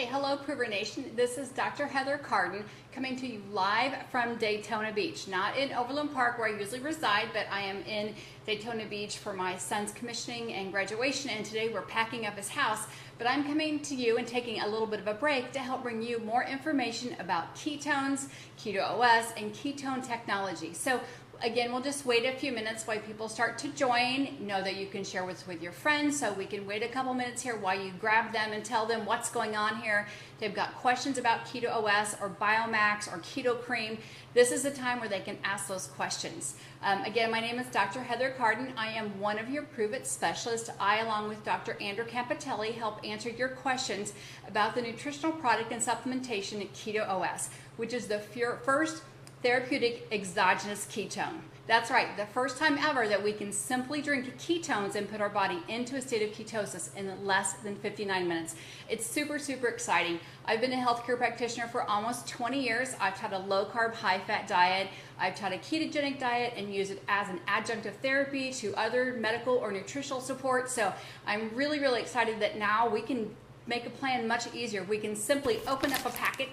Hey, hello PruvIt Nation. This is Dr. Heather Carden coming to you live from Daytona Beach. Not in Overland Park where I usually reside, but I am in Daytona Beach for my son's commissioning and graduation, and today we're packing up his house. But I'm coming to you and taking a little bit of a break to help bring you more information about ketones, Keto OS, and ketone technology. So again, we'll just wait a few minutes while people start to join. Know that you can share this with your friends, so we can wait a couple minutes here while you grab them and tell them what's going on here. If they've got questions about Keto OS or Biomax or Keto Cream, this is the time where they can ask those questions. Again, my name is Dr. Heather Carden. I am one of your PruvIt specialists. I, along with Dr. Andrew Campitelli, help answer your questions about the nutritional product and supplementation at Keto OS, which is the first therapeutic exogenous ketone. That's right, the first time ever that we can simply drink ketones and put our body into a state of ketosis in less than 59 minutes. It's super, super exciting. I've been a healthcare practitioner for almost 20 years. I've taught a low-carb, high-fat diet. I've taught a ketogenic diet and use it as an adjunctive therapy to other medical or nutritional support. So I'm really, really excited that now we can make a plan much easier. We can simply open up a packet,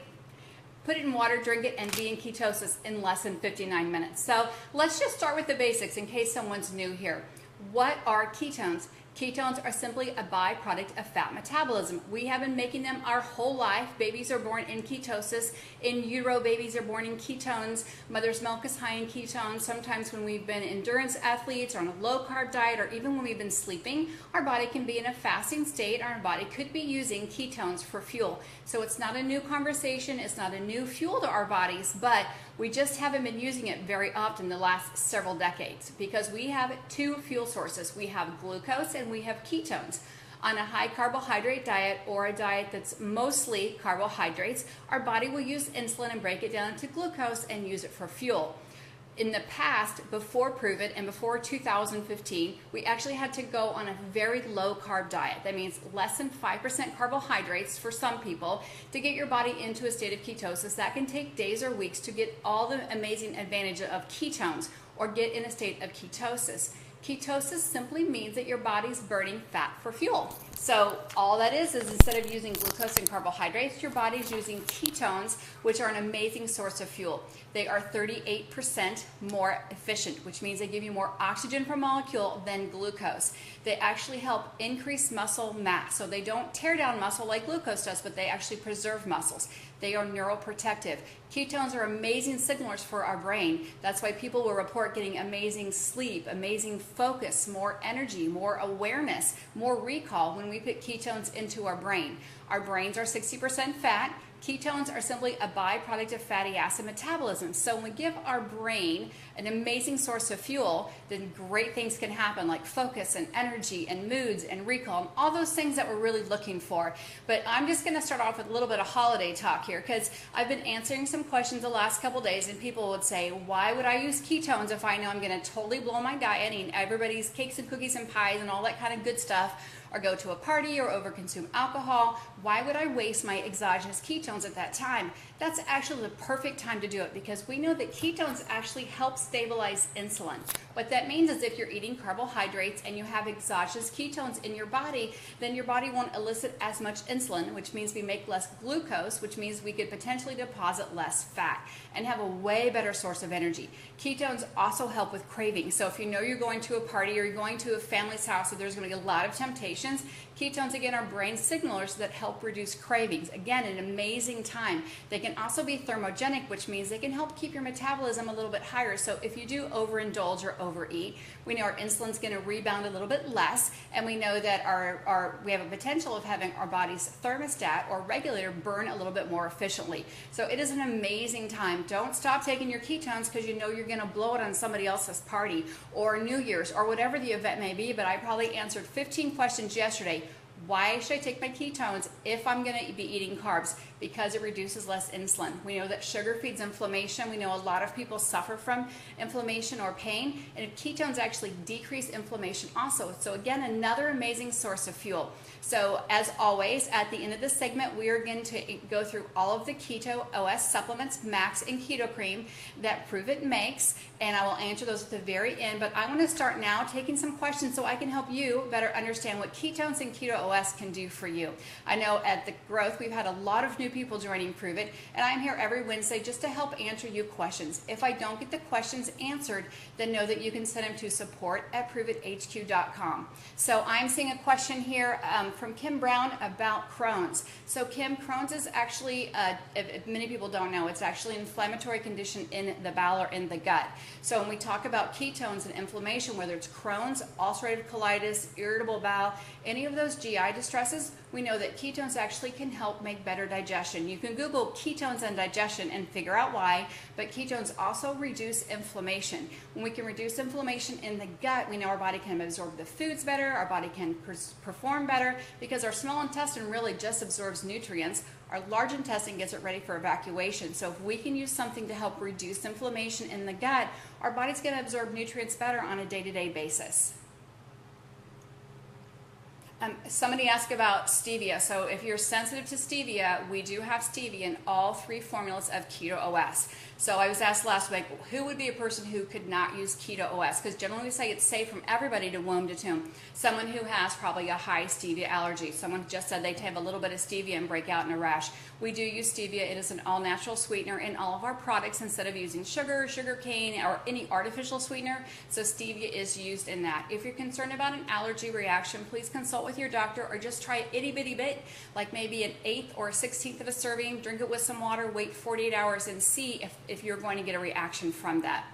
put it in water, drink it, and be in ketosis in less than 59 minutes. So let's just start with the basics in case someone's new here. What are ketones? Ketones are simply a byproduct of fat metabolism. We have been making them our whole life. Babies are born in ketosis. In utero, babies are born in ketones. Mother's milk is high in ketones. Sometimes when we've been endurance athletes or on a low-carb diet, or even when we've been sleeping, our body can be in a fasting state. Our body could be using ketones for fuel. So it's not a new conversation. It's not a new fuel to our bodies, but we just haven't been using it very often the last several decades because we have two fuel sources. We have glucose and we have ketones. On a high carbohydrate diet or a diet that's mostly carbohydrates, our body will use insulin and break it down into glucose and use it for fuel. In the past, before PruvIt and before 2015, we actually had to go on a very low carb diet. That means less than 5% carbohydrates for some people to get your body into a state of ketosis. That can take days or weeks to get all the amazing advantage of ketones or get in a state of ketosis. Ketosis simply means that your body's burning fat for fuel. So all that is instead of using glucose and carbohydrates, your body's using ketones, which are an amazing source of fuel. They are 38% more efficient, which means they give you more oxygen per molecule than glucose. They actually help increase muscle mass. So they don't tear down muscle like glucose does, but they actually preserve muscles. They are neuroprotective. Ketones are amazing signalers for our brain. That's why people will report getting amazing sleep, amazing focus, more energy, more awareness, more recall when we put ketones into our brain. Our brains are 60% fat. Ketones are simply a byproduct of fatty acid metabolism. So when we give our brain an amazing source of fuel, then great things can happen like focus and energy and moods and recall and all those things that we're really looking for. But I'm just going to start off with a little bit of holiday talk here because I've been answering some questions the last couple days, and people would say, why would I use ketones if I know I'm going to totally blow my diet, eating everybody's cakes and cookies and pies and all that kind of good stuff, or go to a party or overconsume alcohol? Why would I waste my exogenous ketones at that time? That's actually the perfect time to do it because we know that ketones actually help stabilize insulin. What that means is if you're eating carbohydrates and you have exogenous ketones in your body, then your body won't elicit as much insulin, which means we make less glucose, which means we could potentially deposit less fat and have a way better source of energy. Ketones also help with craving. So if you know you're going to a party or you're going to a family's house, so there's going to be a lot of temptation. Ketones, again, are brain signalers that help reduce cravings. Again, an amazing time. They can also be thermogenic, which means they can help keep your metabolism a little bit higher. So if you do overindulge or overeat, we know our insulin's going to rebound a little bit less, and we know that we have a potential of having our body's thermostat or regulator burn a little bit more efficiently. So it is an amazing time. Don't stop taking your ketones because you know you're going to blow it on somebody else's party or New Year's or whatever the event may be. But I probably answered 15 questions yesterday. Why should I take my ketones if I'm going to be eating carbs? Because it reduces less insulin. We know that sugar feeds inflammation. We know a lot of people suffer from inflammation or pain, and ketones actually decrease inflammation also. So again, another amazing source of fuel. So as always, at the end of this segment, we are going to go through all of the Keto OS supplements, Max and Keto Cream, that PruvIt makes, and I will answer those at the very end. But I want to start now taking some questions so I can help you better understand what ketones and Keto OS OS can do for you. I know at the growth we've had a lot of new people joining PruvIt, and I'm here every Wednesday just to help answer you questions. If I don't get the questions answered, then know that you can send them to support@PruvItHQ.com. So I'm seeing a question here from Kim Brown about Crohn's. So Kim, Crohn's is actually, if many people don't know, it's actually an inflammatory condition in the bowel or in the gut. So when we talk about ketones and inflammation, whether it's Crohn's, ulcerative colitis, irritable bowel, any of those GI distresses, we know that ketones actually can help make better digestion. You can Google ketones and digestion and figure out why, but ketones also reduce inflammation. When we can reduce inflammation in the gut, we know our body can absorb the foods better, our body can perform better, because our small intestine really just absorbs nutrients. Our large intestine gets it ready for evacuation. So if we can use something to help reduce inflammation in the gut, our body's going to absorb nutrients better on a day-to-day basis. Somebody asked about stevia. So if you're sensitive to stevia, we do have stevia in all 3 formulas of Keto OS. So I was asked last week, who would be a person who could not use Keto OS? Because generally we say it's safe from everybody to womb to tomb. Someone who has probably a high stevia allergy. Someone just said they have a little bit of stevia and break out in a rash. We do use stevia. It is an all-natural sweetener in all of our products instead of using sugar, sugar cane, or any artificial sweetener. So stevia is used in that. If you're concerned about an allergy reaction, please consult with your doctor or just try an itty bitty bit, like maybe an 1/8 or a 1/16 of a serving, drink it with some water, wait 48 hours and see if you're going to get a reaction from that.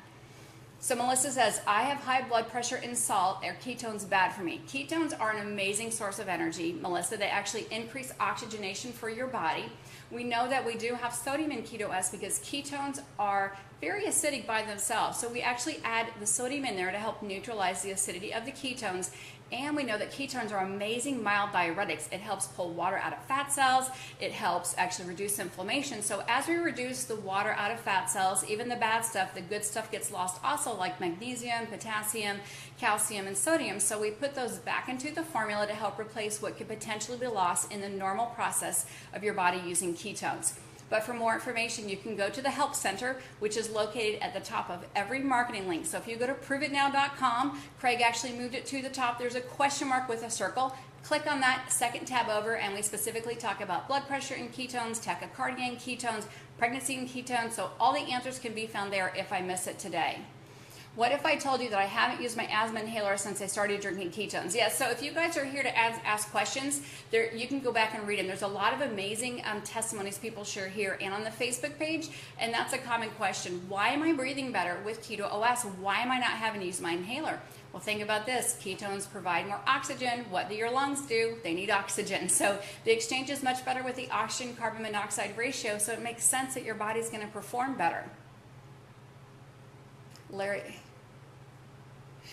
So Melissa says, I have high blood pressure and salt. Are ketones bad for me? Ketones are an amazing source of energy, Melissa. They actually increase oxygenation for your body. We know that we do have sodium in Keto OS because ketones are very acidic by themselves. So we actually add the sodium in there to help neutralize the acidity of the ketones. And we know that ketones are amazing mild diuretics. It helps pull water out of fat cells. It helps actually reduce inflammation. So as we reduce the water out of fat cells, even the bad stuff, the good stuff gets lost also, like magnesium, potassium, calcium, and sodium. So we put those back into the formula to help replace what could potentially be lost in the normal process of your body using ketones. But for more information, you can go to the Help Center, which is located at the top of every marketing link. So if you go to PruvItNow.com, Craig actually moved it to the top. There's a question mark with a circle. Click on that second tab over, and we specifically talk about blood pressure and ketones, tachycardia and ketones, pregnancy and ketones. So all the answers can be found there if I miss it today. What if I told you that I haven't used my asthma inhaler since I started drinking ketones? Yes, so if you guys are here to ask questions, you can go back and read them. There's a lot of amazing testimonies people share here and on the Facebook page, and that's a common question. Why am I breathing better with Keto OS? Why am I not having to use my inhaler? Well, think about this. Ketones provide more oxygen. What do your lungs do? They need oxygen. So the exchange is much better with the oxygen-carbon monoxide ratio, so it makes sense that your body's going to perform better. Larry.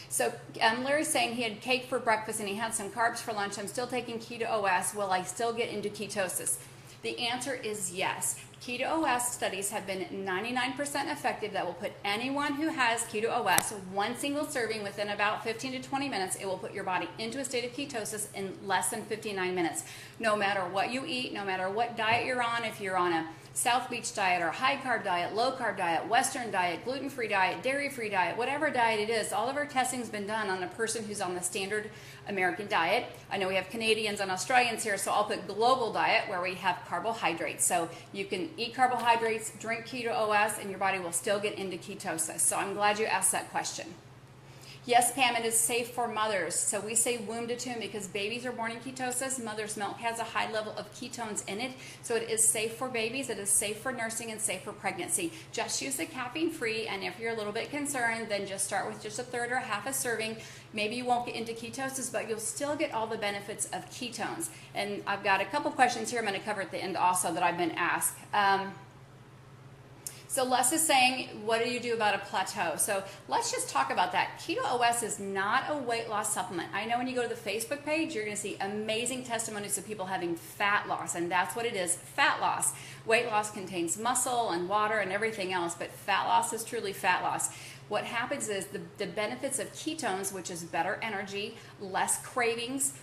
So Larry's saying he had cake for breakfast and he had some carbs for lunch. I'm still taking Keto OS. Will I still get into ketosis? The answer is yes. Keto OS studies have been 99% effective that will put anyone who has Keto OS, one single serving within about 15 to 20 minutes, it will put your body into a state of ketosis in less than 59 minutes. No matter what you eat, no matter what diet you're on, if you're on a South Beach diet or high carb diet, low carb diet, Western diet, gluten-free diet, dairy-free diet, whatever diet it is, all of our testing's been done on a person who's on the standard American diet. I know we have Canadians and Australians here, so I'll put global diet where we have carbohydrates. So you can eat carbohydrates, drink Keto OS, and your body will still get into ketosis. So I'm glad you asked that question. Yes, Pam, it is safe for mothers. So we say womb to tomb because babies are born in ketosis. Mother's milk has a high level of ketones in it. So it is safe for babies. It is safe for nursing and safe for pregnancy. Just use the caffeine-free, and if you're a little bit concerned, then just start with just a third or half a serving. Maybe you won't get into ketosis, but you'll still get all the benefits of ketones. And I've got a couple questions here I'm going to cover at the end also that I've been asked. So Les is saying, what do you do about a plateau? So let's just talk about that. Keto OS is not a weight loss supplement. I know when you go to the Facebook page, you're going to see amazing testimonies of people having fat loss, and that's what it is, fat loss. Weight loss contains muscle and water and everything else, but fat loss is truly fat loss. What happens is the benefits of ketones, which is better energy, less cravings,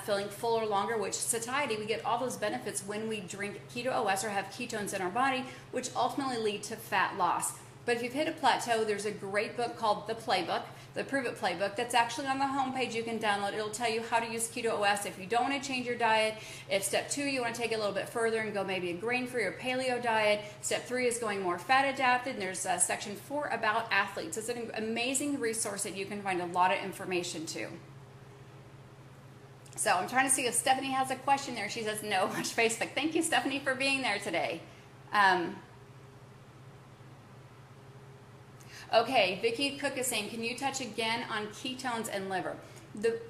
feeling fuller longer, which satiety, we get all those benefits when we drink Keto OS or have ketones in our body, which ultimately lead to fat loss. But if you've hit a plateau, there's a great book called The Playbook. the PruvIt playbook that's actually on the homepage you can download. It'll tell you how to use Keto OS if you don't want to change your diet. If step 2, you want to take it a little bit further and go maybe a grain-free or paleo diet. Step 3 is going more fat adapted, and there's section 4 about athletes. It's an amazing resource that you can find a lot of information to. So I'm trying to see if Stephanie has a question there. She says no, watch Facebook. Thank you, Stephanie, for being there today. Okay, Vicki Cook is saying, can you touch again on ketones and liver?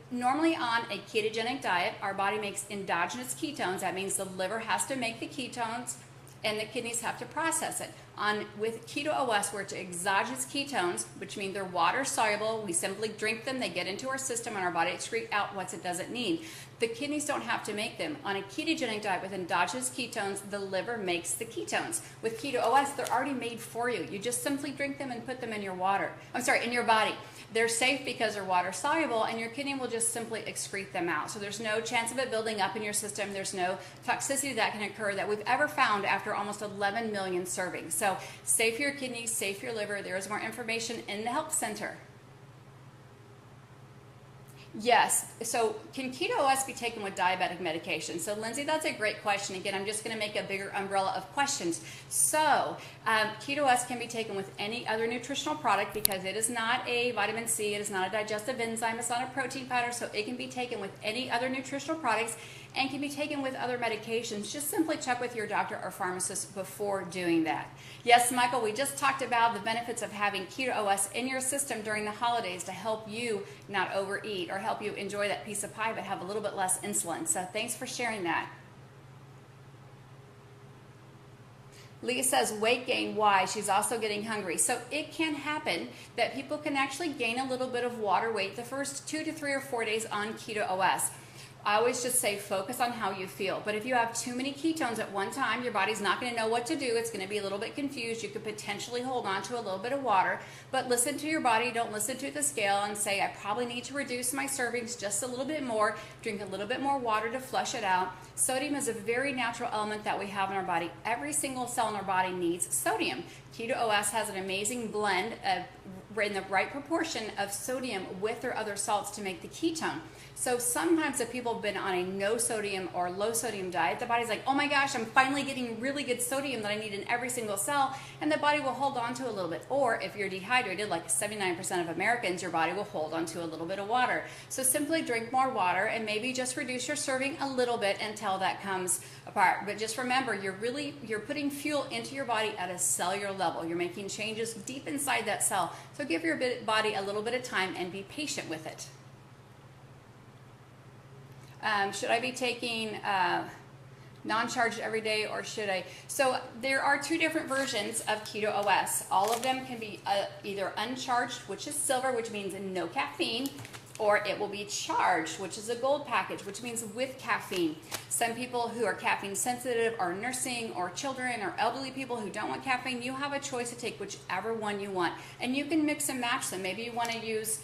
Normally on a ketogenic diet, our body makes endogenous ketones. That means the liver has to make the ketones and the kidneys have to process it. With Keto OS, where it's exogenous ketones, which mean they're water soluble, we simply drink them, they get into our system, and our body excrete out what it doesn't need. The kidneys don't have to make them. On a ketogenic diet with endogenous ketones, the liver makes the ketones. With Keto OS, they're already made for you. You just simply drink them and put them in your in your body. They're safe because they're water soluble, and your kidney will just simply excrete them out. So there's no chance of it building up in your system. There's no toxicity that can occur that we've ever found after almost 11 million servings. So safe for your kidneys, safe for your liver. There is more information in the Help Center. Yes. So can Keto OS be taken with diabetic medication? So Lindsay, that's a great question. Again, I'm just going to make a bigger umbrella of questions. So Keto OS can be taken with any other nutritional product because it is not a vitamin C, it is not a digestive enzyme, it's not a protein powder, so it can be taken with any other nutritional products and can be taken with other medications. Just simply check with your doctor or pharmacist before doing that. Yes, Michael, we just talked about the benefits of having Keto OS in your system during the holidays to help you not overeat or help you enjoy that piece of pie but have a little bit less insulin. So thanks for sharing that. Leah says weight gain, why? She's also getting hungry. So it can happen that people can actually gain a little bit of water weight the first 2 to 3 or 4 days on Keto OS. I always just say focus on how you feel. But if you have too many ketones at one time, your body's not going to know what to do. It's going to be a little bit confused. You could potentially hold on to a little bit of water. But listen to your body. Don't listen to the scale and say, I probably need to reduce my servings just a little bit more. Drink a little bit more water to flush it out. Sodium is a very natural element that we have in our body. Every single cell in our body needs sodium. Keto OS has an amazing blend in the right proportion of sodium with their other salts to make the ketone. So sometimes if people have been on a no sodium or low sodium diet, the body's like, oh my gosh, I'm finally getting really good sodium that I need in every single cell, and the body will hold on to a little bit. Or if you're dehydrated, like 79% of Americans, your body will hold on to a little bit of water. So simply drink more water and maybe just reduce your serving a little bit until that comes apart. But just remember, you're putting fuel into your body at a cellular level. You're making changes deep inside that cell. So give your body a little bit of time and be patient with it. Should I be taking non-charged every day, or should I? So there are 2 different versions of Keto OS. All of them can be either uncharged, which is silver, which means no caffeine, or it will be charged, which is a gold package, which means with caffeine. Some people who are caffeine sensitive are nursing or children or elderly people who don't want caffeine, you have a choice to take whichever one you want. And you can mix and match them. Maybe you want to use,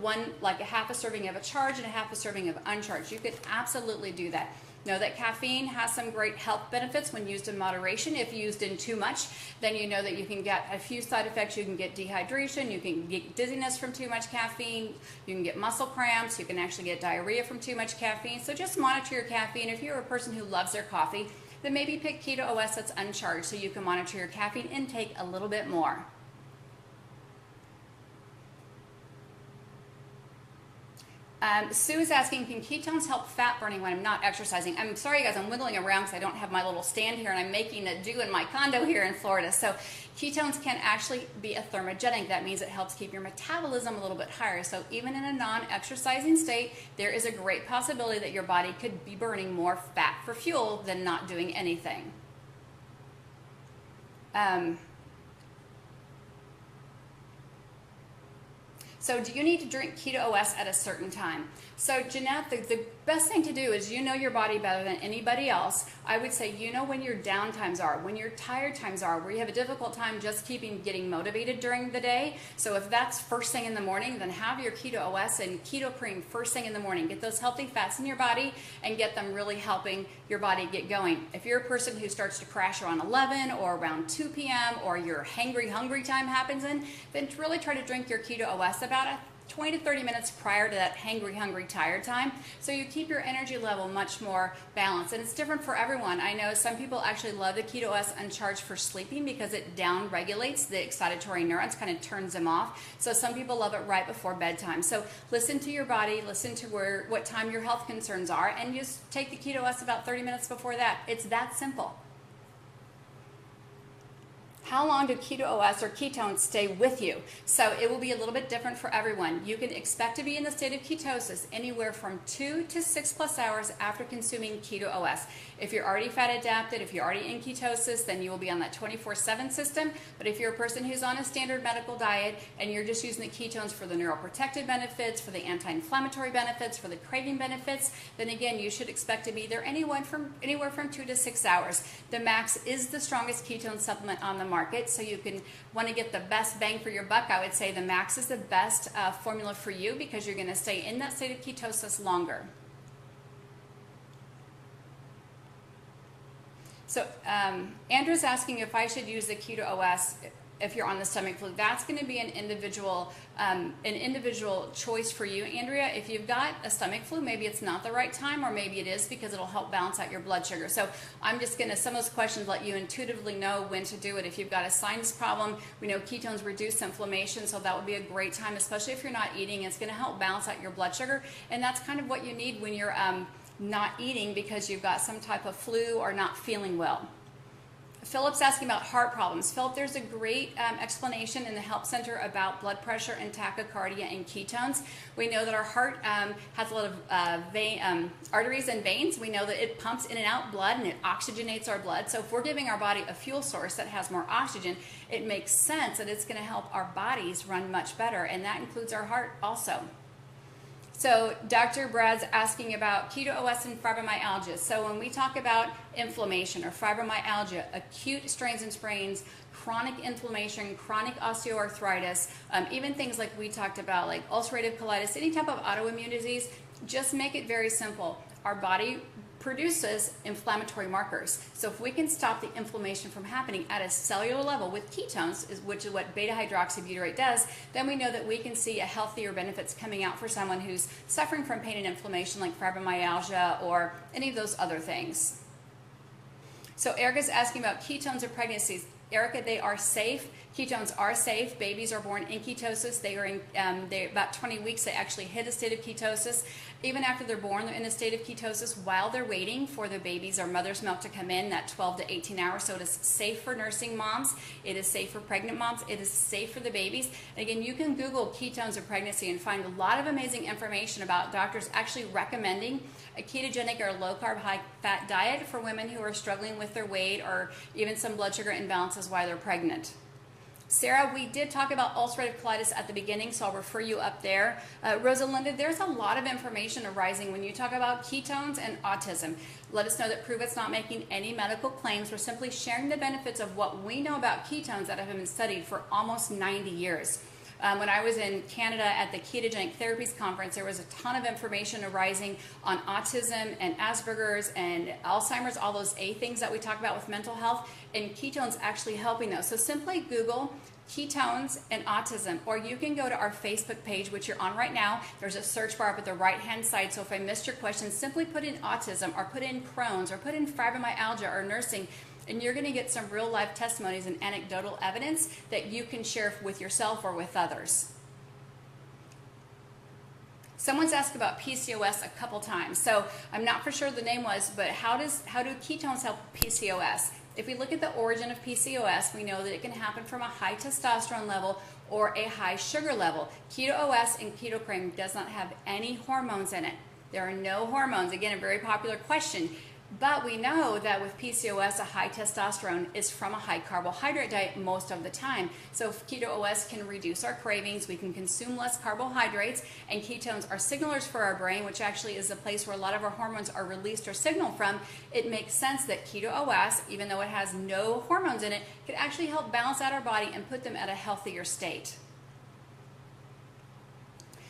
one, like a half a serving of a charged and a half a serving of uncharged. You could absolutely do that. Know that caffeine has some great health benefits when used in moderation. If used in too much, then you know that you can get a few side effects. You can get dehydration, you can get dizziness from too much caffeine, you can get muscle cramps, you can actually get diarrhea from too much caffeine. So just monitor your caffeine. If you're a person who loves their coffee, then maybe pick Keto OS that's uncharged so you can monitor your caffeine intake a little bit more. Sue is asking, can ketones help fat burning when I'm not exercising? I'm sorry, guys, I'm wiggling around because I don't have my little stand here, and I'm making a do in my condo here in Florida. So ketones can actually be a thermogenic. That means it helps keep your metabolism a little bit higher. So even in a non-exercising state, there is a great possibility that your body could be burning more fat for fuel than not doing anything. So do you need to drink Keto OS at a certain time? So Jeanette, the best thing to do is, you know your body better than anybody else. I would say you know when your down times are, when your tired times are, where you have a difficult time just getting motivated during the day. So if that's first thing in the morning, then have your Keto OS and Keto Cream first thing in the morning. Get those healthy fats in your body and get them really helping your body get going. If you're a person who starts to crash around 11 or around 2 p.m. or your hungry time happens in, then really try to drink your Keto OS about 20 to 30 minutes prior to that hungry, tired time, so you keep your energy level much more balanced. And it's different for everyone. I know some people actually love the Keto OS Uncharged for sleeping because it down regulates the excitatory neurons, kind of turns them off. So some people love it right before bedtime. So listen to your body, listen to what time your health concerns are, and just take the Keto OS about 30 minutes before that. It's that simple. How long do Keto OS or ketones stay with you? So it will be a little bit different for everyone. You can expect to be in the state of ketosis anywhere from 2 to 6+ hours after consuming Keto OS. If you're already fat adapted, if you're already in ketosis, then you will be on that 24/7 system. But if you're a person who's on a standard medical diet and you're just using the ketones for the neuroprotective benefits, for the anti-inflammatory benefits, for the craving benefits, then again, you should expect to be there anywhere from 2 to 6 hours. The Max is the strongest ketone supplement on the market, so you can want to get the best bang for your buck. I would say the Max is the best formula for you because you're going to stay in that state of ketosis longer. So Andrew's asking if I should use the Keto OS if you're on the stomach flu. That's going to be an individual choice for you, Andrea. If you've got a stomach flu, maybe it's not the right time, or maybe it is because it'll help balance out your blood sugar. So I'm just going to, some of those questions let you intuitively know when to do it. If you've got a sinus problem, we know ketones reduce inflammation, so that would be a great time, especially if you're not eating. It's going to help balance out your blood sugar, and that's kind of what you need when you're not eating because you've got some type of flu or not feeling well. Philip's asking about heart problems. Philip, there's a great explanation in the Help Center about blood pressure and tachycardia and ketones. We know that our heart has a lot of arteries and veins. We know that it pumps in and out blood and it oxygenates our blood. So if we're giving our body a fuel source that has more oxygen, it makes sense that it's going to help our bodies run much better, and that includes our heart also. So Dr. Brad's asking about Keto OS and fibromyalgia. So when we talk about inflammation or fibromyalgia, acute strains and sprains, chronic inflammation, chronic osteoarthritis, even things like we talked about, like ulcerative colitis, any type of autoimmune disease, just make it very simple. Our body produces inflammatory markers. So if we can stop the inflammation from happening at a cellular level with ketones, which is what beta hydroxybutyrate does, then we know that we can see a healthier benefits coming out for someone who's suffering from pain and inflammation like fibromyalgia or any of those other things. So Erica's asking about ketones or pregnancies. Erica, they are safe. Ketones are safe. Babies are born in ketosis. They are in about 20 weeks. They actually hit a state of ketosis. Even after they're born, they're in a state of ketosis while they're waiting for the baby's or mother's milk to come in, that 12 to 18 hours. So it is safe for nursing moms. It is safe for pregnant moms. It is safe for the babies. And again, you can Google ketones or pregnancy and find a lot of amazing information about doctors actually recommending a ketogenic or low-carb, high-fat diet for women who are struggling with their weight or even some blood sugar imbalances while they're pregnant. Sarah, we did talk about ulcerative colitis at the beginning, so I'll refer you up there. Rosalinda, there's a lot of information arising when you talk about ketones and autism. Let us know that PruvIt's not making any medical claims. We're simply sharing the benefits of what we know about ketones that have been studied for almost 90 years. When I was in Canada at the Ketogenic Therapies Conference, there was a ton of information arising on autism and Asperger's and Alzheimer's, all those A things that we talk about with mental health, and ketones actually helping those. So simply Google ketones and autism, or you can go to our Facebook page, which you're on right now. There's a search bar up at the right-hand side, so if I missed your question, simply put in autism or put in Crohn's or put in fibromyalgia or nursing, and you're going to get some real-life testimonies and anecdotal evidence that you can share with yourself or with others. Someone's asked about PCOS a couple times, so I'm not for sure the name was, but how do ketones help PCOS? If we look at the origin of PCOS, we know that it can happen from a high testosterone level or a high sugar level. Keto OS and Keto Cream does not have any hormones in it. There are no hormones. Again, a very popular question. But we know that with PCOS, a high testosterone is from a high carbohydrate diet most of the time. So if keto OS can reduce our cravings, we can consume less carbohydrates, and ketones are signalers for our brain, which actually is the place where a lot of our hormones are released or signaled from. It makes sense that keto OS, even though it has no hormones in it, could actually help balance out our body and put them at a healthier state.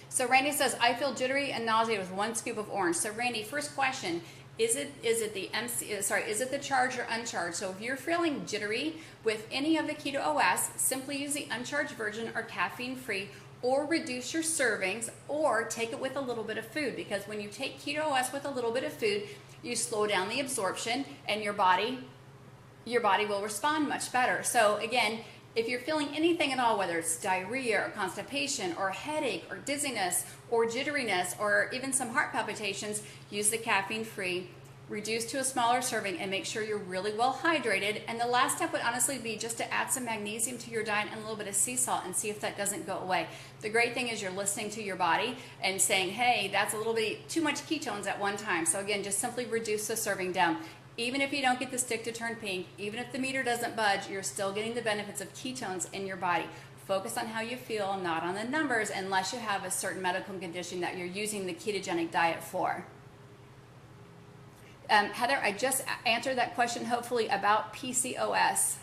So Randy says, I feel jittery and nauseated with 1 scoop of orange. So Randy, first question, is it the charged or uncharged? So if you're feeling jittery with any of the keto OS, simply use the uncharged version or caffeine free, or reduce your servings, or take it with a little bit of food, because when you take keto OS with a little bit of food, you slow down the absorption and your body will respond much better. So again, if you're feeling anything at all, whether it's diarrhea or constipation or headache or dizziness or jitteriness or even some heart palpitations, use the caffeine-free, reduce to a smaller serving, and make sure you're really well hydrated. And the last step would honestly be just to add some magnesium to your diet and a little bit of sea salt and see if that doesn't go away. The great thing is you're listening to your body and saying, hey, that's a little bit too much ketones at one time. So again, just simply reduce the serving down. Even if you don't get the stick to turn pink, even if the meter doesn't budge, you're still getting the benefits of ketones in your body. Focus on how you feel, not on the numbers, unless you have a certain medical condition that you're using the ketogenic diet for. Heather, I just answered that question, hopefully, about PCOS.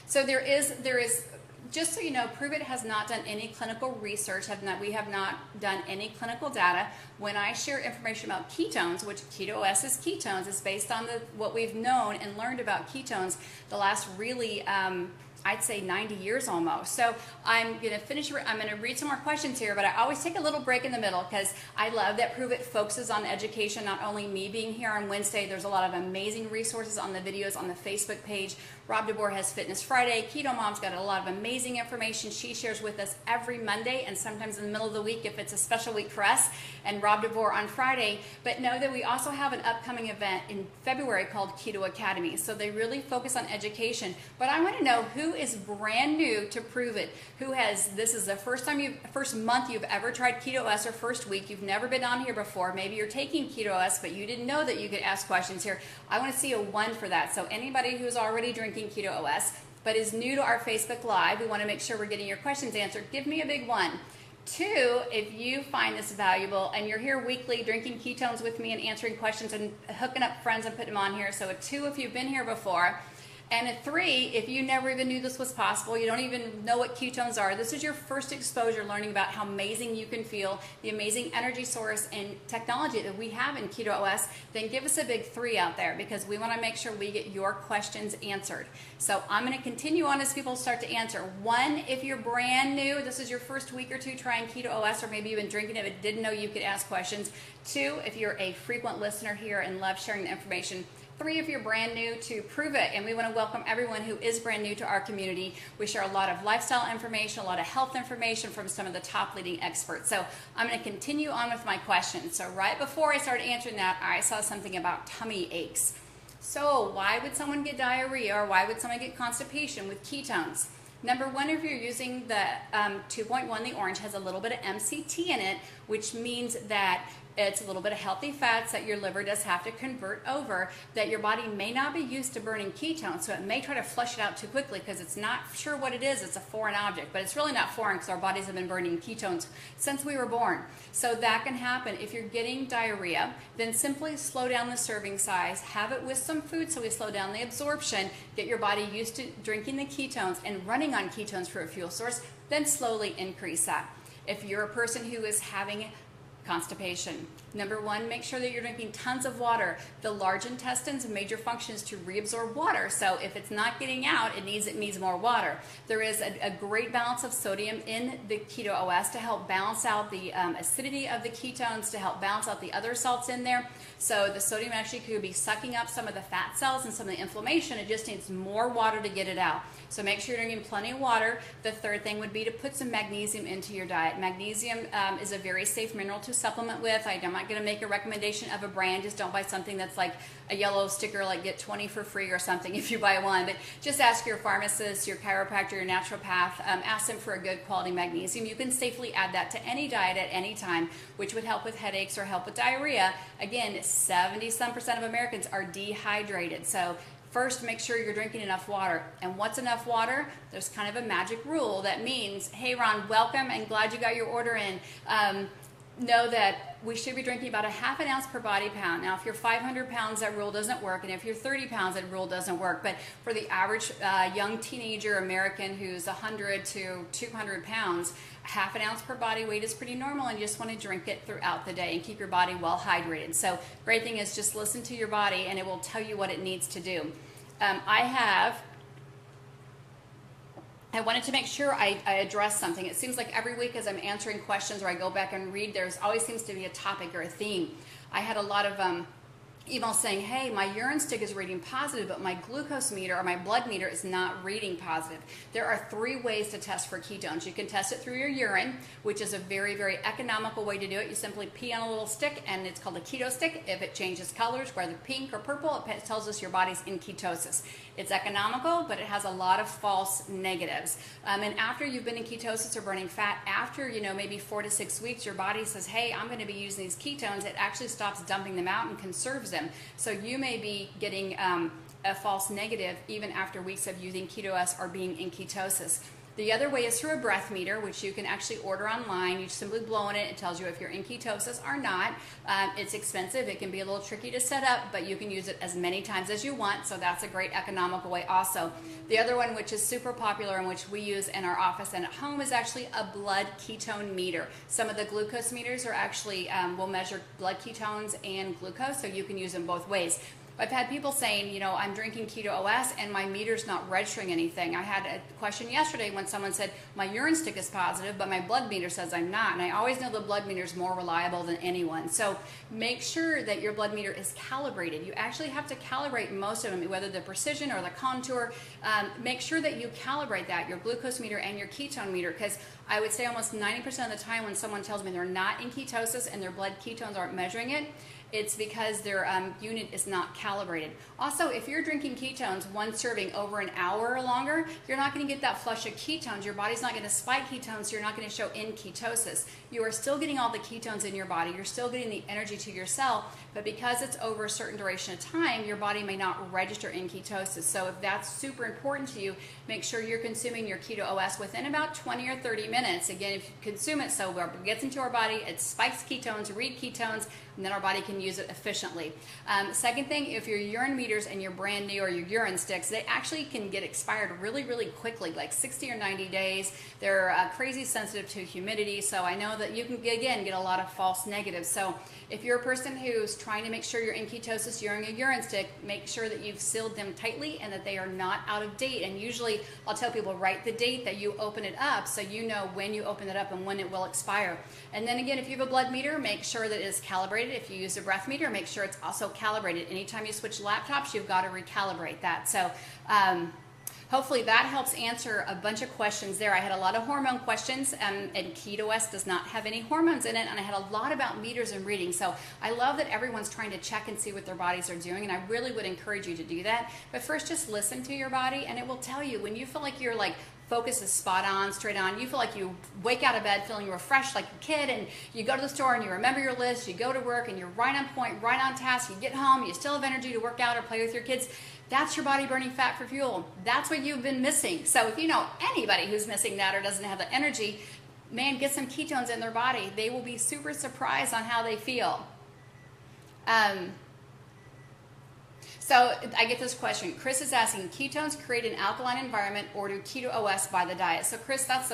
So there is, just so you know, PruvIt has not done any clinical research. We have not done any clinical data. When I share information about ketones, which keto OS is ketones, is based on what we've known and learned about ketones the last really, I'd say 90 years almost. So I'm going to read some more questions here, but I always take a little break in the middle because I love that PruvIt focuses on education, not only me being here on Wednesday. There's a lot of amazing resources on the videos on the Facebook page. Rob DeBoer has Fitness Friday. Keto Mom's got a lot of amazing information she shares with us every Monday and sometimes in the middle of the week if it's a special week for us, and Rob DeBoer on Friday. But know that we also have an upcoming event in February called Keto Academy. So they really focus on education. But I want to know who is brand new to PruvIt, this is the first month you've ever tried Keto OS, or first week, you've never been on here before. Maybe you're taking Keto OS, but you didn't know that you could ask questions here. I want to see a 1 for that. So anybody who's already drinking Keto OS but is new to our Facebook Live, we want to make sure we're getting your questions answered. Give me a big 1. 2, if you find this valuable and you're here weekly drinking ketones with me and answering questions and hooking up friends and putting them on here. So a 2 if you've been here before. And a 3, if you never even knew this was possible, you don't even know what ketones are, this is your first exposure learning about how amazing you can feel, the amazing energy source and technology that we have in Keto OS, then give us a big 3 out there, because we want to make sure we get your questions answered. So I'm going to continue on as people start to answer. 1, if you're brand new, this is your first week or 2 trying Keto OS, or maybe you've been drinking it but didn't know you could ask questions. 2, if you're a frequent listener here and love sharing the information. 3, if you're brand new to PruvIt, and we want to welcome everyone who is brand new to our community. We share a lot of lifestyle information, a lot of health information from some of the top leading experts. So I'm going to continue on with my questions. So right before I started answering that, I saw something about tummy aches. So why would someone get diarrhea, or why would someone get constipation with ketones? Number 1, if you're using the 2.1, the orange has a little bit of MCT in it, which means that it's a little bit of healthy fats that your liver does have to convert over, that your body may not be used to burning ketones, so it may try to flush it out too quickly because it's not sure what it is. It's a foreign object, but it's really not foreign because our bodies have been burning ketones since we were born. So that can happen. If you're getting diarrhea, then simply slow down the serving size, have it with some food so we slow down the absorption, get your body used to drinking the ketones and running on ketones for a fuel source, then slowly increase that. If you're a person who is having constipation, number 1, make sure that you're drinking tons of water. The large intestine's major function is to reabsorb water, so if it's not getting out, it needs more water. There is a great balance of sodium in the Keto OS to help balance out the acidity of the ketones, to help balance out the other salts in there. So the sodium actually could be sucking up some of the fat cells and some of the inflammation. It just needs more water to get it out. So make sure you're drinking plenty of water. The 3rd thing would be to put some magnesium into your diet. Magnesium is a very safe mineral to supplement with. I'm not going to make a recommendation of a brand. Just don't buy something that's like a yellow sticker, like get 20 for free or something if you buy one. But just ask your pharmacist, your chiropractor, your naturopath, ask them for a good quality magnesium. You can safely add that to any diet at any time, which would help with headaches or help with diarrhea. Again, 70% of Americans are dehydrated. So first, make sure you're drinking enough water. And what's enough water? There's kind of a magic rule that means, hey Ron, welcome and glad you got your order in. Know that we should be drinking about a ½ ounce per body pound. Now, if you're 500 pounds, that rule doesn't work. And if you're 30 pounds, that rule doesn't work. But for the average young teenager American who's 100 to 200 pounds, ½ ounce per body weight is pretty normal, and you just want to drink it throughout the day and keep your body well hydrated. So great thing is just listen to your body and it will tell you what it needs to do. I wanted to make sure I address something. It seems like every week as I'm answering questions or I go back and read, there's always seems to be a topic or a theme. I had a lot of emails saying, hey, my urine stick is reading positive, but my glucose meter or my blood meter is not reading positive. There are 3 ways to test for ketones. You can test it through your urine, which is a very, very economical way to do it. You simply pee on a little stick, and it's called a keto stick. If it changes colors, whether pink or purple, it tells us your body's in ketosis. It's economical, but it has a lot of false negatives. And after you've been in ketosis or burning fat, after maybe 4 to 6 weeks, your body says, hey, I'm going to be using these ketones. It actually stops dumping them out and conserves them. So you may be getting a false negative even after weeks of using Keto-S or being in ketosis. The other way is through a breath meter, which you can actually order online. You simply blow on it. It tells you if you're in ketosis or not. It's expensive. It can be a little tricky to set up, but you can use it as many times as you want. So that's a great economical way also. The other one, which is super popular and which we use in our office and at home, is actually a blood ketone meter. Some of the glucose meters are actually, will measure blood ketones and glucose, so you can use them both ways. I've had people saying, I'm drinking Keto-OS and my meter's not registering anything. I had a question yesterday when someone said, my urine stick is positive, but my blood meter says I'm not. And I always know the blood meter is more reliable than anyone. So make sure that your blood meter is calibrated. You actually have to calibrate most of them, whether the precision or the contour. Make sure that you calibrate that, your glucose meter and your ketone meter, because I would say almost 90% of the time when someone tells me they're not in ketosis and their blood ketones aren't measuring it, it's because their unit is not calibrated. Also, if you're drinking ketones, one serving over an hour or longer, you're not going to get that flush of ketones. Your body's not going to spike ketones, so you're not going to show in ketosis. You are still getting all the ketones in your body. You're still getting the energy to your cell, but because it's over a certain duration of time, your body may not register in ketosis. So if that's super important to you, make sure you're consuming your Keto-OS within about 20 or 30 minutes. Again, if you consume it so it gets into our body, it spikes ketones, read ketones, and then our body can use it efficiently. Second thing, if your urine meters and you're brand new, or your urine sticks, they actually can get expired really, really quickly, like 60 or 90 days. They're crazy sensitive to humidity, so I know that you can, again, get a lot of false negatives. So if you're a person who's trying to make sure you're in ketosis using a urine stick, make sure that you've sealed them tightly and that they are not out of date. And usually I'll tell people, write the date that you open it up so you know when you open it up and when it will expire. And then again, if you have a blood meter, make sure that it is calibrated. If you use a breath meter, make sure it's also calibrated. Anytime you switch laptops, you've got to recalibrate that. So hopefully that helps answer a bunch of questions there. I had a lot of hormone questions, and Keto-S does not have any hormones in it, and I had a lot about meters and readings. So I love that everyone's trying to check and see what their bodies are doing, and I really would encourage you to do that. But first, just listen to your body, and it will tell you when you feel like you're like, focus is spot on, straight on. You feel like you wake out of bed feeling refreshed like a kid, and you go to the store and you remember your list, you go to work and you're right on point, right on task, you get home, you still have energy to work out or play with your kids. That's your body burning fat for fuel. That's what you've been missing. So if you know anybody who's missing that or doesn't have the energy, man, get some ketones in their body. They will be super surprised on how they feel. So I get this question. Chris is asking, ketones create an alkaline environment, or do Keto-OS by the diet? So Chris, that's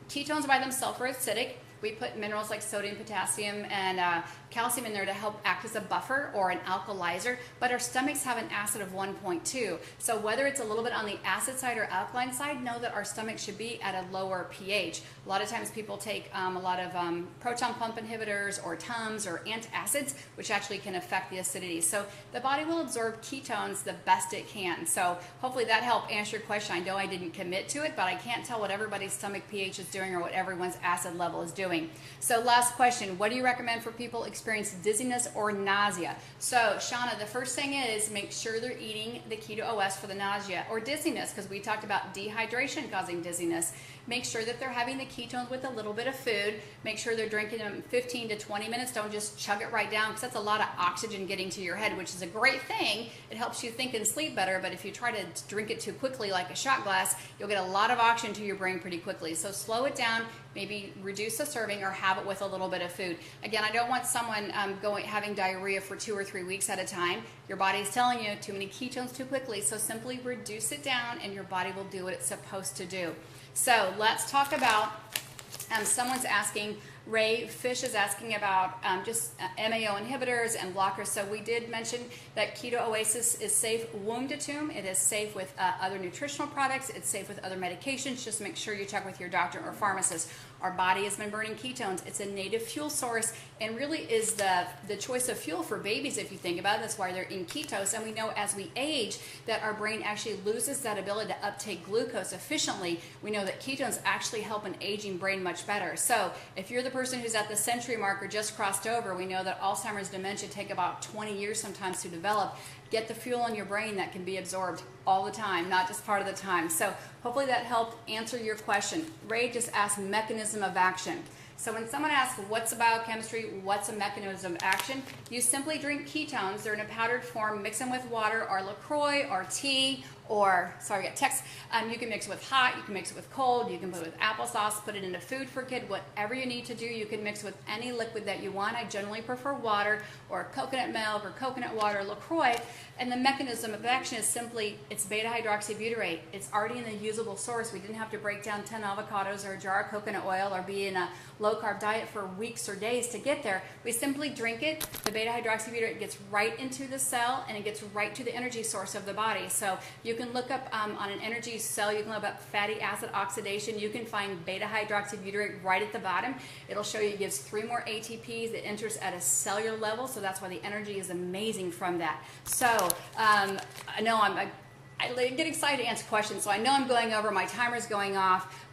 ketones by themselves are acidic. We put minerals like sodium, potassium, and calcium in there to help act as a buffer or an alkalizer, but our stomachs have an acid of 1.2. So whether it's a little bit on the acid side or alkaline side, know that our stomach should be at a lower pH. A lot of times people take a lot of proton pump inhibitors or Tums or antacids, which actually can affect the acidity. So the body will absorb ketones the best it can. So hopefully that helped answer your question. I know I didn't commit to it, but I can't tell what everybody's stomach pH is doing or what everyone's acid level is doing. doing. So last question, what do you recommend for people experiencing dizziness or nausea? So Shauna, the first thing is make sure they're eating the Keto OS for the nausea or dizziness, because we talked about dehydration causing dizziness. Make sure that they're having the ketones with a little bit of food. Make sure they're drinking them 15 to 20 minutes. Don't just chug it right down, because that's a lot of oxygen getting to your head, which is a great thing. It helps you think and sleep better, but if you try to drink it too quickly like a shot glass, you'll get a lot of oxygen to your brain pretty quickly. So slow it down, maybe reduce the serving or have it with a little bit of food. Again, I don't want someone having diarrhea for 2 or 3 weeks at a time. Your body's telling you too many ketones too quickly, so simply reduce it down and your body will do what it's supposed to do. So let's talk about, someone's asking, Ray Fish is asking about just MAO inhibitors and blockers. So we did mention that Keto Oasis is safe womb to tomb. It is safe with other nutritional products. It's safe with other medications. Just make sure you check with your doctor or pharmacist. Our body has been burning ketones. It's a native fuel source and really is the choice of fuel for babies if you think about it. That's why they're in ketose. And we know as we age that our brain actually loses that ability to uptake glucose efficiently. We know that ketones actually help an aging brain much better. So if you're the person who's at the century mark or just crossed over, we know that Alzheimer's dementia take about 20 years sometimes to develop. Get the fuel in your brain that can be absorbed all the time, not just part of the time. So hopefully that helped answer your question. Ray just asked mechanism of action. So when someone asks what's a biochemistry, what's a mechanism of action, you simply drink ketones. They're in a powdered form, mix them with water or LaCroix or tea or, sorry, I got text. You can mix it with hot, you can mix it with cold, you can put it with applesauce, put it in a food for a kid, whatever you need to do. You can mix with any liquid that you want. I generally prefer water or coconut milk or coconut water, LaCroix. And the mechanism of action is simply, it's beta-hydroxybutyrate. It's already in the usable source. We didn't have to break down 10 avocados or a jar of coconut oil or be in a low-carb diet for weeks or days to get there. We simply drink it. The beta-hydroxybutyrate gets right into the cell and it gets right to the energy source of the body. So you can look up on an energy cell, you can look up fatty acid oxidation. You can find beta-hydroxybutyrate right at the bottom. It'll show you it gives 3 more ATPs. It enters at a cellular level, so that's why the energy is amazing from that. So I know I get excited to answer questions, so I know I'm going over. My timer's going off.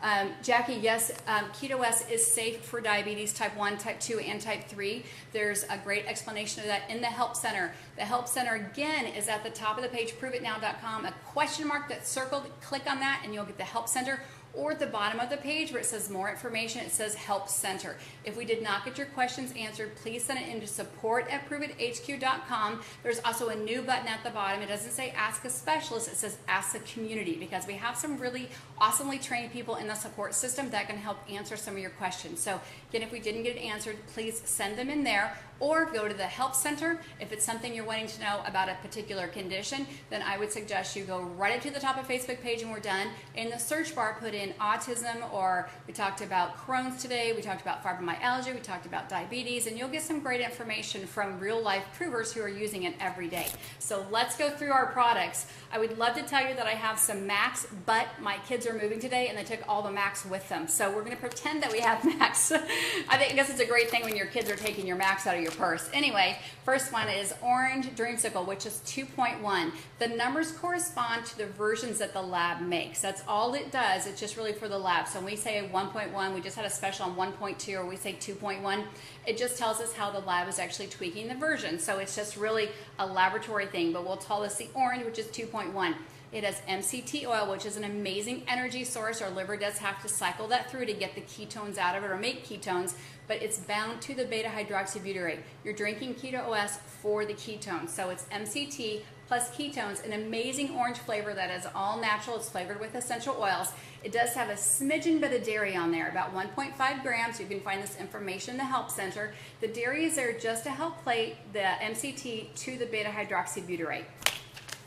Jackie, yes, Keto OS is safe for diabetes type 1, type 2, and type 3. There's a great explanation of that in the Help Center. The Help Center, again, is at the top of the page, PruvItNow.com. A question mark that's circled, click on that, and you'll get the Help Center. Or at the bottom of the page where it says more information, it says Help Center. If we did not get your questions answered, please send it into support@PruvItHQ.com. There's also a new button at the bottom. It doesn't say Ask a Specialist, it says Ask the Community, because we have some really awesomely trained people in the support system that can help answer some of your questions. So again, if we didn't get it answered, please send them in there. Or go to the Help Center. If it's something you're wanting to know about a particular condition, then I would suggest you go right up to the top of the Facebook page and we're done. In the search bar, put in autism, or we talked about Crohn's today, we talked about fibromyalgia, we talked about diabetes, and you'll get some great information from real life provers who are using it every day. So let's go through our products. I would love to tell you that I have some Macs, but my kids are moving today and they took all the Macs with them. So we're gonna pretend that we have Macs. I guess it's a great thing when your kids are taking your Macs out of your purse. Anyway, first one is Orange Dreamsicle, which is 2.1. The numbers correspond to the versions that the lab makes. That's all it does. It's just really for the lab. So when we say 1.1, we just had a special on 1.2, or we say 2.1, it just tells us how the lab is actually tweaking the version. So it's just really a laboratory thing, but we'll call this the Orange, which is 2.1. It has MCT oil, which is an amazing energy source. Our liver does have to cycle that through to get the ketones out of it or make ketones, but it's bound to the beta-hydroxybutyrate. You're drinking Keto OS for the ketones. So it's MCT plus ketones, an amazing orange flavor that is all natural. It's flavored with essential oils. It does have a smidgen bit of dairy on there, about 1.5 grams. You can find this information in the Help Center. The dairy is there just to help plate the MCT to the beta-hydroxybutyrate.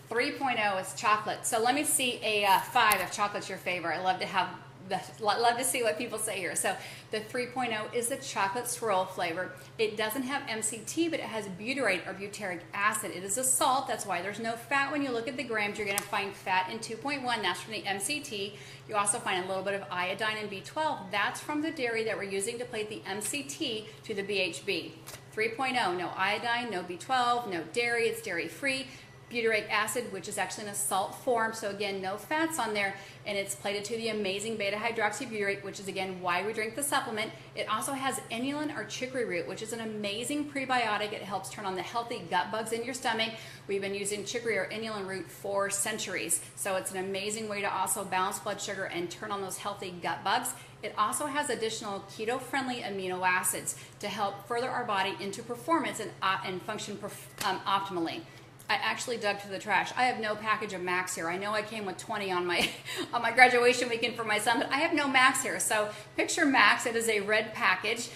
3.0 is chocolate. So let me see a 5 if chocolate's your favorite. I love to see what people say here. So the 3.0 is the chocolate swirl flavor. It doesn't have MCT, but it has butyrate or butyric acid. It is a salt. That's why there's no fat. When you look at the grams, you're going to find fat in 2.1. That's from the MCT. You also find a little bit of iodine and B12. That's from the dairy that we're using to plate the MCT to the BHB. 3.0, no iodine, no B12, no dairy. It's dairy free. butyric acid, which is actually in a salt form, so again, no fats on there, and it's plated to the amazing beta-hydroxybutyrate, which is again why we drink the supplement. It also has inulin or chicory root, which is an amazing prebiotic. It helps turn on the healthy gut bugs in your stomach. We've been using chicory or inulin root for centuries, so it's an amazing way to also balance blood sugar and turn on those healthy gut bugs. It also has additional keto-friendly amino acids to help further our body into performance and function optimally. I actually dug through the trash. I have no package of Max here. I know I came with 20 on my on my graduation weekend for my son, but I have no Max here. So picture Max. It is a red package.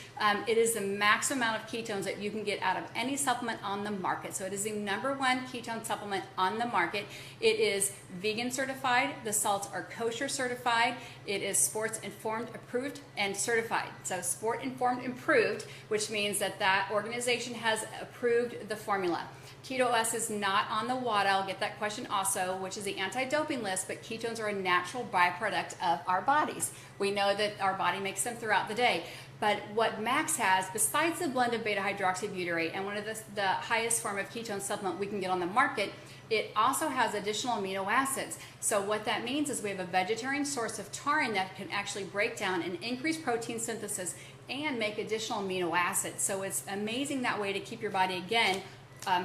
It is the max amount of ketones that you can get out of any supplement on the market. So it is the #1 ketone supplement on the market. It is vegan certified. The salts are kosher certified. It is sports informed, approved, and certified. So sport informed, approved, which means that that organization has approved the formula. Keto OS is not on the WADA. I'll get that question also, which is the anti-doping list, but ketones are a natural byproduct of our bodies. We know that our body makes them throughout the day. But what Max has, besides the blend of beta-hydroxybutyrate and one of the highest form of ketone supplement we can get on the market, it also has additional amino acids. So what that means is we have a vegetarian source of taurine that can actually break down and increase protein synthesis and make additional amino acids. So it's amazing that way to keep your body, again,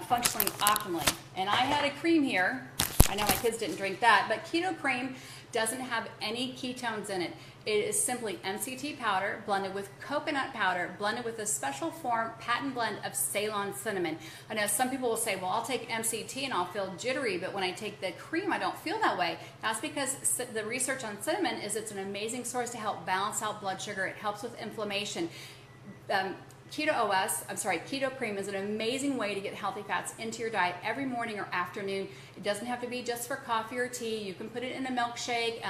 functioning optimally. And I had a cream here. I know my kids didn't drink that, but keto cream doesn't have any ketones in it. It is simply MCT powder blended with coconut powder, blended with a special form patent blend of Ceylon cinnamon. I know some people will say, well, I'll take MCT and I'll feel jittery, but when I take the cream, I don't feel that way. That's because the research on cinnamon is it's an amazing source to help balance out blood sugar. It helps with inflammation. Keto cream is an amazing way to get healthy fats into your diet every morning or afternoon. It doesn't have to be just for coffee or tea. You can put it in a milkshake,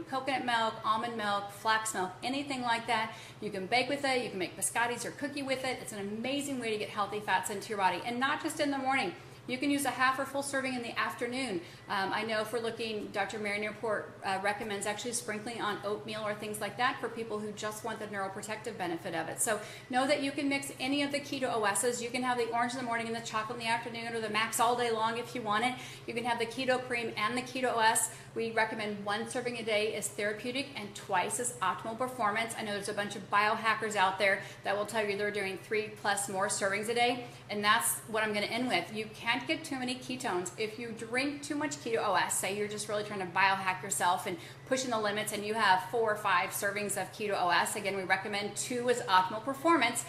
coconut milk, almond milk, flax milk, anything like that. You can bake with it. You can make biscottis or cookie with it. It's an amazing way to get healthy fats into your body, and not just in the morning. You can use a half or full serving in the afternoon. I know if we're looking, Dr. Mary Newport recommends actually sprinkling on oatmeal or things like that for people who just want the neuroprotective benefit of it. So know that you can mix any of the keto OSs. You can have the orange in the morning and the chocolate in the afternoon, or the Max all day long if you want it. You can have the keto cream and the keto OS. We recommend 1 serving a day is therapeutic and twice is optimal performance. I know there's a bunch of biohackers out there that will tell you they're doing 3+ more servings a day, and that's what I'm going to end with. You can't get too many ketones. If you drink too much keto OS, say you're just really trying to biohack yourself and pushing the limits, and you have 4 or 5 servings of keto OS, again, we recommend 2 is optimal performance.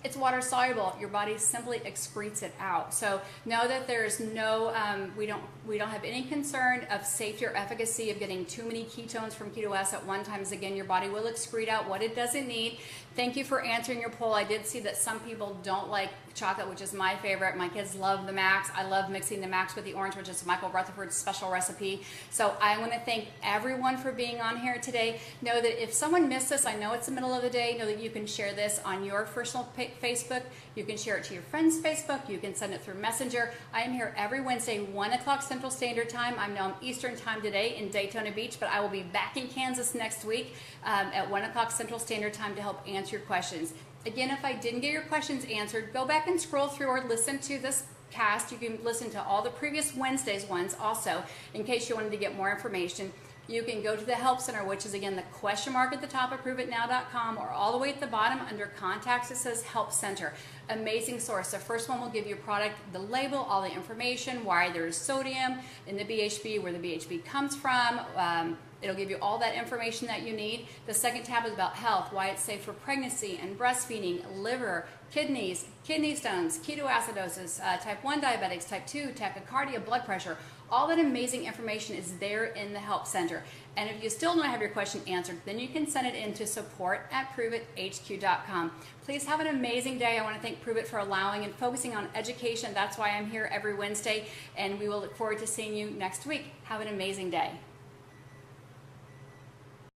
It's water soluble. Your body simply excretes it out. So know that there's no, we don't have any concern of safety or efficacy of getting too many ketones from keto OS at one time. As again, your body will excrete out what it doesn't need. Thank you for answering your poll. I did see that some people don't like chocolate, which is my favorite. My kids love the Max. I love mixing the Max with the orange, which is Michael Rutherford's special recipe. So I want to thank everyone for being on here today. Know that if someone missed this, I know it's the middle of the day, know that you can share this on your personal Facebook. You can share it to your friends' Facebook. You can send it through Messenger. I am here every Wednesday, 1 o'clock Central Standard Time. I'm now on Eastern Time today in Daytona Beach, but I will be back in Kansas next week at 1 o'clock Central Standard Time to help answer your questions. Again, if I didn't get your questions answered, go back and scroll through or listen to this cast. You can listen to all the previous Wednesdays ones also in case you wanted to get more information. You can go to the Help Center, which is, again, the question mark at the top of PruvItNow.com, or all the way at the bottom under Contacts, it says Help Center. Amazing source. The first one will give you a product, the label, all the information, why there's sodium in the BHB, where the BHB comes from. It'll give you all that information that you need. The second tab is about health, why it's safe for pregnancy and breastfeeding, liver, kidneys, kidney stones, ketoacidosis, type 1 diabetics, type 2, tachycardia, blood pressure. All that amazing information is there in the Help Center. And if you still don't have your question answered, then you can send it in to support@PruvItHQ.com. Please have an amazing day. I want to thank PruvIt for allowing and focusing on education. That's why I'm here every Wednesday, and we will look forward to seeing you next week. Have an amazing day.